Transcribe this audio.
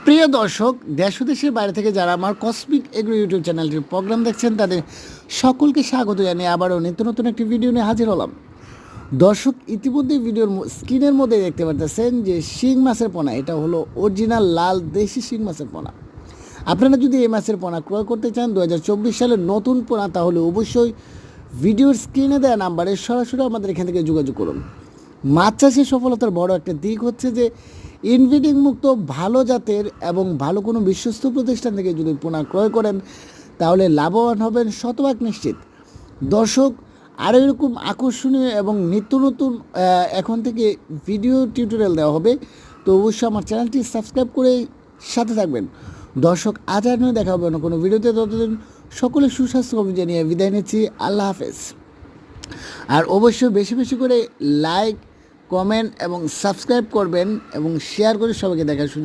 প্রিয় দর্শক, দেশ ও দেশের বাইরে থেকে যারা আমার কসমিক এগ্রো ইউটিউব চ্যানেলটির প্রোগ্রাম দেখছেন তাদের সকলকে স্বাগত জানিয়ে আবারও নিত্য নতুন একটি ভিডিও নিয়ে হাজির হলাম। দর্শক, ইতিমধ্যে ভিডিওর স্ক্রিনের মধ্যে দেখতে পাচ্ছেন যে শিং মাছের পোনা, এটা হলো অরিজিনাল লাল দেশি শিং মাছের পোনা। আপনারা যদি এই মাছের পোনা ক্রয় করতে চান 2024 সালের নতুন পোনা, তাহলে অবশ্যই ভিডিওর স্ক্রিনে দেওয়া নাম্বারে সরাসরি আমাদের এখান থেকে যোগাযোগ করুন। মাছ চাষের সফলতার বড় একটা দিক হচ্ছে যে ইনব্রিডিং মুক্ত ভালো জাতের এবং ভালো কোনো বিশ্বস্ত প্রতিষ্ঠান থেকে যদি পোনা ক্রয় করেন তাহলে লাভবান হবেন শতভাগ নিশ্চিত। দর্শক, আরও এরকম আকর্ষণীয় এবং নিত্য নতুন এখন থেকে ভিডিও টিউটোরিয়াল দেওয়া হবে, তো অবশ্যই আমার চ্যানেলটি সাবস্ক্রাইব করে সাথে থাকবেন। দর্শক, আজ আর নয়, দেখা হবে না কোনো ভিডিওতে। ততদিন সকলে সুস্বাস্থ্য কামনা জানিয়ে বিদায় নিচ্ছি। আল্লাহ হাফেজ। আর অবশ্যই বেশি বেশি করে লাইক, কমেন্ট এবং সাবস্ক্রাইব করবেন এবং শেয়ার করে সবাইকে দেখার সুযোগ